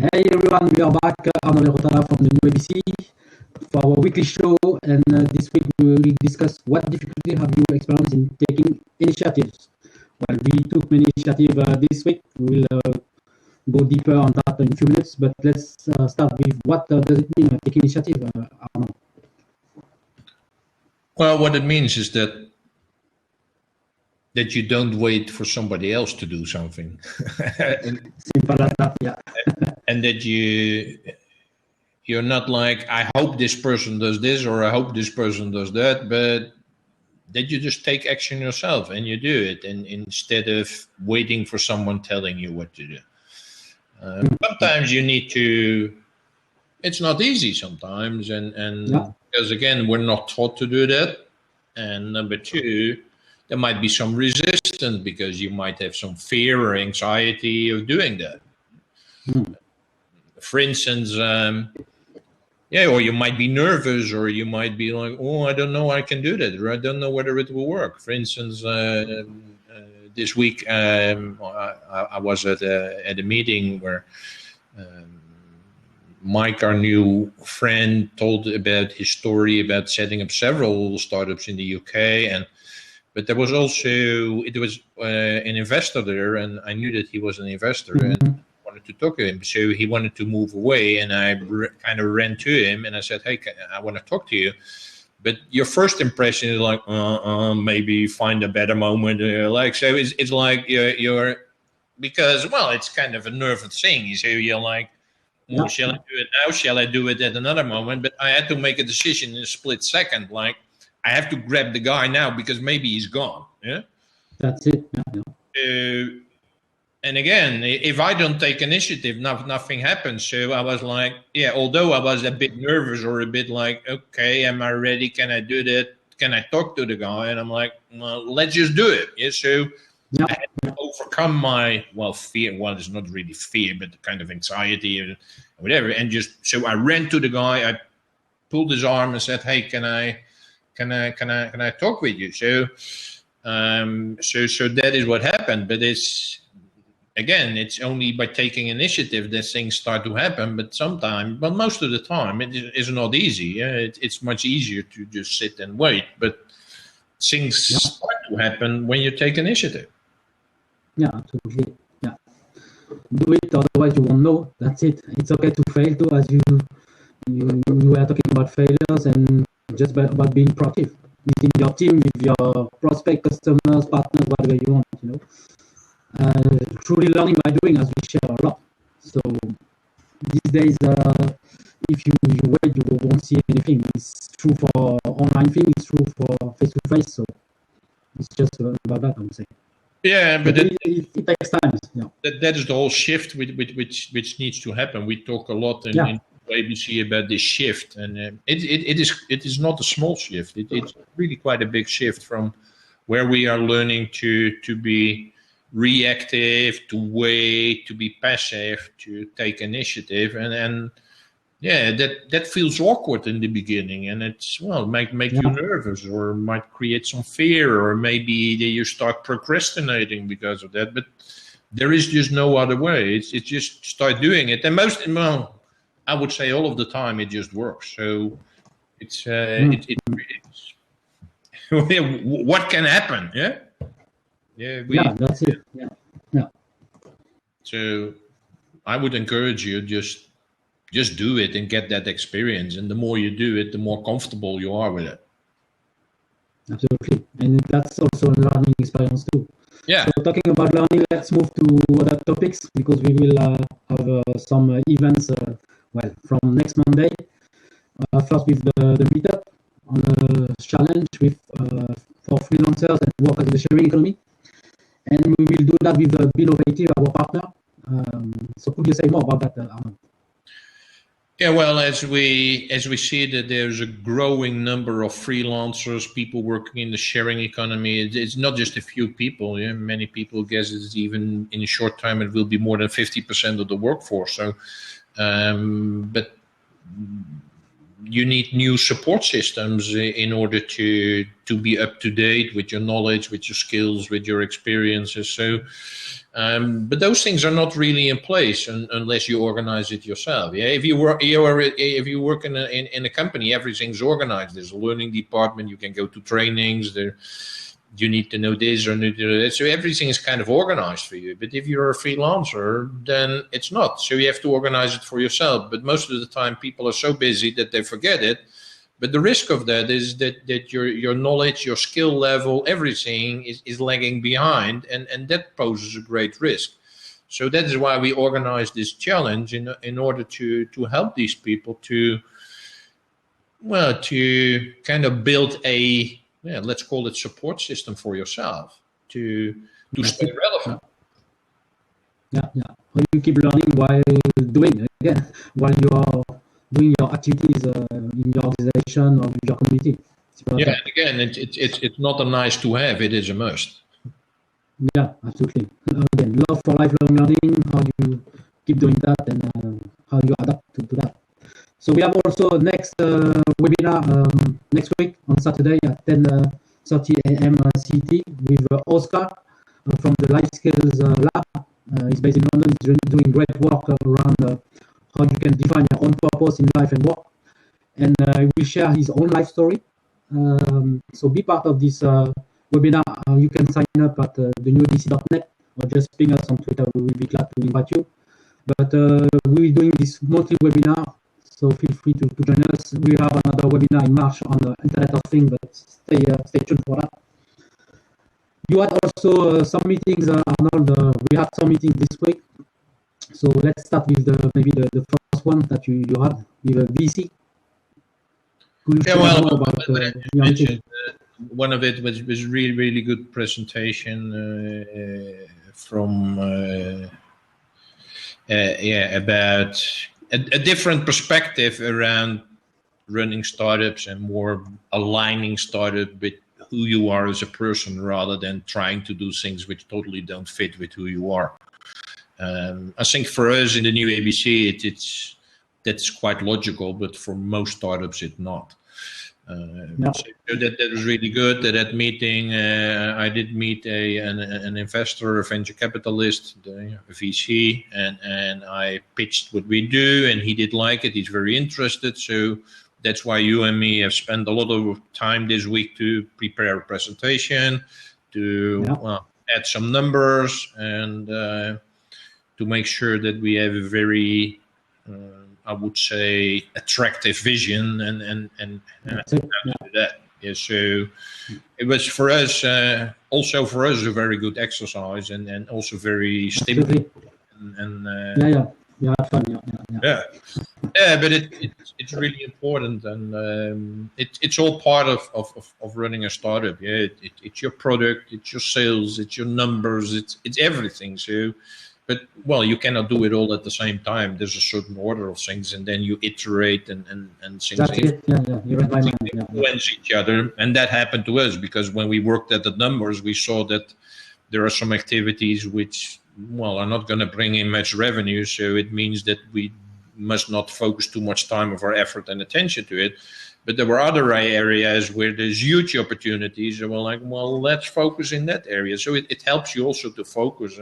Hey everyone, we are back. Arnaud Rotara from the New ABC for our weekly show. And this week we will discuss what difficulty have you experienced in taking initiatives. Well, we took many initiatives this week. We will go deeper on that in a few minutes. But let's start with what does it mean taking initiative, Arnaud? Well, what it means is that you don't wait for somebody else to do something. Simple as that, yeah. And that you're not like, I hope this person does this or I hope this person does that, but that you just take action yourself and you do it, and instead of waiting for someone telling you what to do. Sometimes you need to, it's not easy sometimes, and yeah. Because again, we're not taught to do that. And number two, there might be some resistance because you might have some fear or anxiety of doing that. For instance, or you might be nervous, or you might be like, oh, I don't know I can do that, or I don't know whether it will work. For instance, this week I was at a meeting where Mike, our new friend, told about his story about setting up several startups in the UK, but there was also an investor there, and I knew that he was an investor and wanted to talk to him. So he wanted to move away, and I kind of ran to him and I said, "Hey, I want to talk to you." But your first impression is like, maybe find a better moment. So it's like you're because, well, it's kind of a nervous thing. So you're like, well, shall I do it now? Shall I do it at another moment? But I had to make a decision in a split second. Like, I have to grab the guy now because maybe he's gone. Yeah, that's it. Yeah. And again, if I don't take initiative, nothing happens. So I was like, although I was a bit nervous or a bit like, okay, am I ready? Can I do that? Can I talk to the guy? And I'm like, well, let's just do it. Yeah. So I had to overcome my, fear. Well, it's not really fear, but the kind of anxiety or whatever. And so I ran to the guy. I pulled his arm and said, "Hey, can I talk with you?" So that is what happened. But it's only by taking initiative that things start to happen. But most of the time, it is not easy. Yeah? It's much easier to just sit and wait. But things start to happen when you take initiative. Yeah, absolutely. Yeah, do it. Otherwise, you won't know. That's it. It's okay to fail too, as you were talking about failures and just about being proactive within your team, with your prospect, customers, partners, whatever you want. Truly learning by doing, as we share a lot. So these days, if you wait, you won't see anything. It's true for online thing. It's true for face-to-face. So it's just about that, I would say. Yeah, but it takes time. Yeah. That is the whole shift which needs to happen. We talk a lot in ABC about this shift, and it is not a small shift. It's really quite a big shift from where we are learning to be reactive, to wait, to be passive, to take initiative, and that feels awkward in the beginning, and it's make you nervous, or might create some fear, or maybe you start procrastinating because of that. But there is just no other way. It's just start doing it, and I would say all of the time it just works. So it's what can happen? That's it. Yeah. So I would encourage you just do it and get that experience. And the more you do it, the more comfortable you are with it. Absolutely. And that's also a learning experience too. Yeah. So talking about learning, let's move to other topics, because we will have some events, from next Monday. First with the meetup on a challenge for freelancers and workers in the sharing economy. And we will do that with Binnovative, our partner. So could you say more about that, Arnaud? Yeah, well, as we see that there's a growing number of freelancers, people working in the sharing economy. It's not just a few people. Yeah, many people guess it's even in a short time it will be more than 50% of the workforce. So, but you need new support systems in order to be up to date with your knowledge, with your skills, with your experiences. So, but those things are not really in place unless you organize it yourself. Yeah, if you work in a company, everything's organized. There's a learning department. You can go to trainings. You need to know this or need to know that. So everything is kind of organized for you. But if you're a freelancer, then it's not. So you have to organize it for yourself. But most of the time, people are so busy that they forget it. But the risk of that is that your knowledge, your skill level, everything is lagging behind. And that poses a great risk. So that is why we organize this challenge in order to help these people to kind of build let's call it support system for yourself to stay relevant. Yeah. You keep learning while doing again, while you are doing your activities in your organization or your community. Yeah, and again, it's not a nice to have; it is a must. Yeah, absolutely. Again, love for lifelong learning. How you keep doing that, and how you adapt to that. So we have also next webinar next week on Saturday at 10:30 a.m. CT with Oscar from the Life Skills Lab. He's based in London. He's doing great work around how you can define your own purpose in life and work. And he will share his own life story. So be part of this webinar. You can sign up at thenewdc.net or just ping us on Twitter. We will be glad to invite you. But we'll be doing this monthly webinar. So feel free to join us. We have another webinar in March on the Internet of Things, but stay tuned for that. You had also some meetings, Arnold. We had some meetings this week. So let's start with maybe the first one that you had with VC. One of it was really good presentation from about a different perspective around running startups and more aligning startup with who you are as a person rather than trying to do things which totally don't fit with who you are. I think for us in the new ABC, that's quite logical, but for most startups, it's not. So that was really good. At that meeting, I did meet an investor, a venture capitalist, a VC, and I pitched what we do, and he did like it. He's very interested. So that's why you and me have spent a lot of time this week to prepare a presentation, to add some numbers, and to make sure that we have a very I would say attractive vision and that. Yeah, so it was for us also for us a very good exercise and also very stimulating but it's really important, and it's all part of running a startup. It's your product, it's your sales, it's your numbers, it's everything. So but you cannot do it all at the same time. There's a certain order of things, and then you iterate and things influence each other. And that happened to us because when we worked at the numbers, we saw that there are some activities which are not going to bring in much revenue. So it means that we must not focus too much time of our effort and attention to it. But there were other areas where there's huge opportunities, and we're like, let's focus in that area. So it helps you also to focus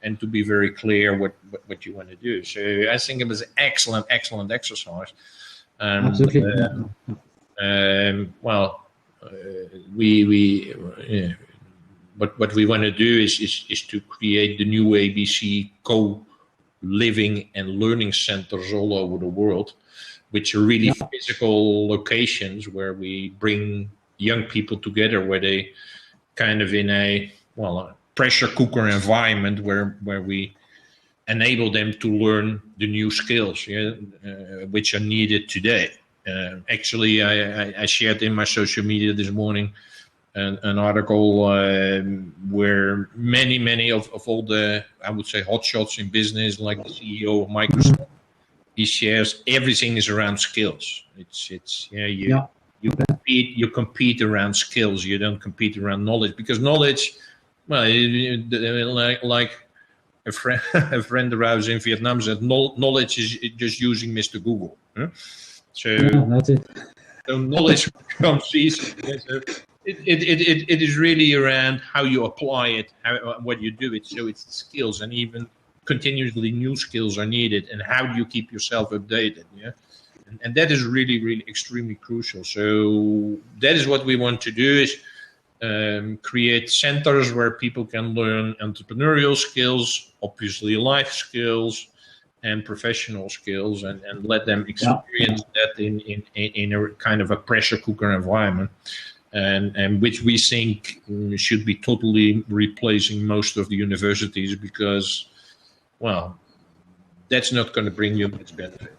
and to be very clear what you want to do. So I think it was an excellent exercise. Absolutely. What we want to do is to create the new ABC co-living and learning centers all over the world, which are really physical locations where we bring young people together, where they kind of in a pressure cooker environment where we enable them to learn the new skills which are needed today. Actually, I shared in my social media this morning an article where many of all the, I would say, hotshots in business, like the CEO of Microsoft, he shares everything is around skills. You compete around skills. You don't compete around knowledge, because knowledge, like a friend of ours in Vietnam said, knowledge is just using Mr. Google. So, that's it. so knowledge becomes easy. So it is really around how you apply it, what you do it. So it's skills, and even continuously new skills are needed. And how do you keep yourself updated? Yeah, and that is really, really extremely crucial. So that is what we want to do: is create centers where people can learn entrepreneurial skills, obviously life skills, and professional skills, and let them experience that in a kind of a pressure cooker environment, and which we think should be totally replacing most of the universities, because, well, that's not going to bring you much benefit.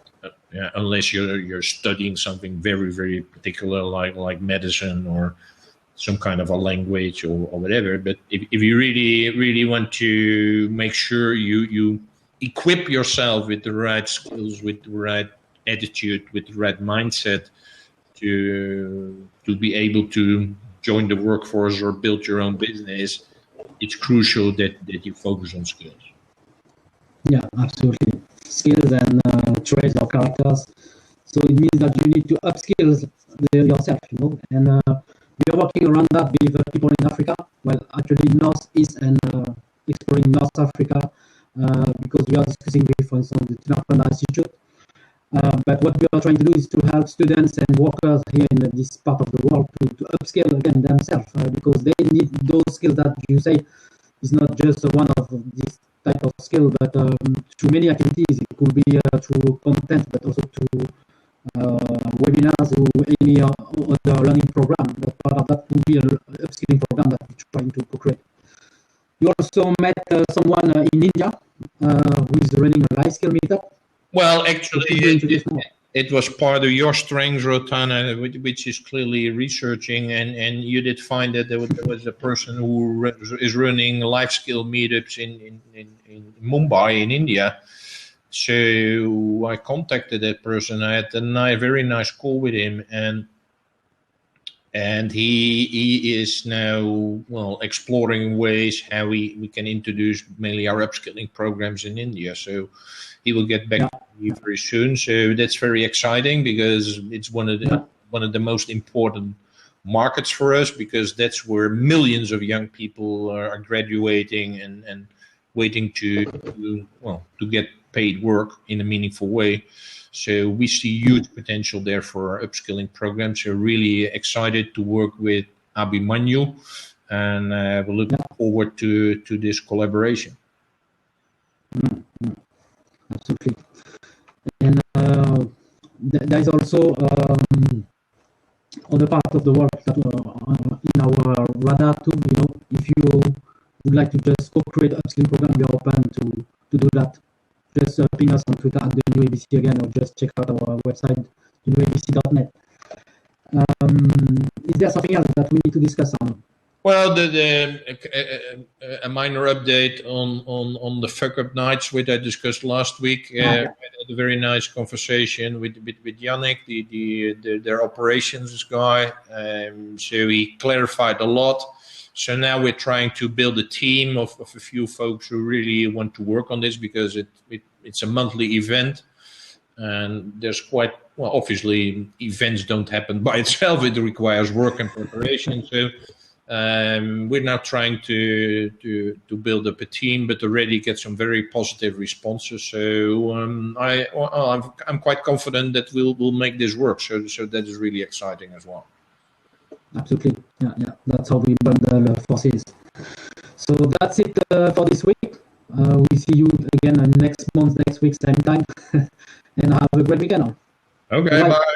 Unless you're studying something very, very particular, like medicine or some kind of a language or whatever. But if you really want to make sure you equip yourself with the right skills, with the right attitude, with the right mindset to be able to join the workforce or build your own business, it's crucial that you focus on skills. Yeah, absolutely. Skills and traits or characters. So it means that you need to upskill yourself, and we are working around that with people in Africa, well, actually Northeast and exploring North Africa, because we are discussing with, for instance, the Tinapanda Institute. But what we are trying to do is to help students and workers here in this part of the world to upskill again themselves, because they need those skills that you say is not just one of this type of skill, but through many activities. It could be through content, but also through webinars or any other learning program. That part of that would be an upskilling program that we're trying to create. You also met someone in India who is running a life skill meetup. Well, actually, it was part of your strengths, Rotana, which is clearly researching, and you did find that there was a person who is running life skill meetups in Mumbai, in India. So I contacted that person. I had a very nice call with him, and he is now, well, exploring ways how we can introduce mainly our upskilling programs in India. So he will get back to me very soon. So that's very exciting, because it's one of the most important markets for us, because that's where millions of young people are graduating and waiting to get paid work in a meaningful way. So we see huge potential there for our upskilling programs. So really excited to work with Abhimanyu, and we're looking forward to this collaboration. Absolutely. And there is also other part of the world that in our radar too. If you would like to just co-create upskilling program, we are open to do that. Just ping us on Twitter at the New ABC again, or just check out our website, newabc.net. Is there something else that we need to discuss on? Well, a minor update on the fuck up nights, which I discussed last week. We had a very nice conversation with Yannick, their operations guy. So he clarified a lot. So now we're trying to build a team of a few folks who really want to work on this, because it's a monthly event, and there's obviously events don't happen by itself. It requires work and preparation. So we're now trying to build up a team, but already get some very positive responses. So I'm quite confident that we'll make this work. So that is really exciting as well. Absolutely, yeah. That's how we bundle forces. So that's it for this week. We see you again next week, same time, and have a great weekend. Okay, bye.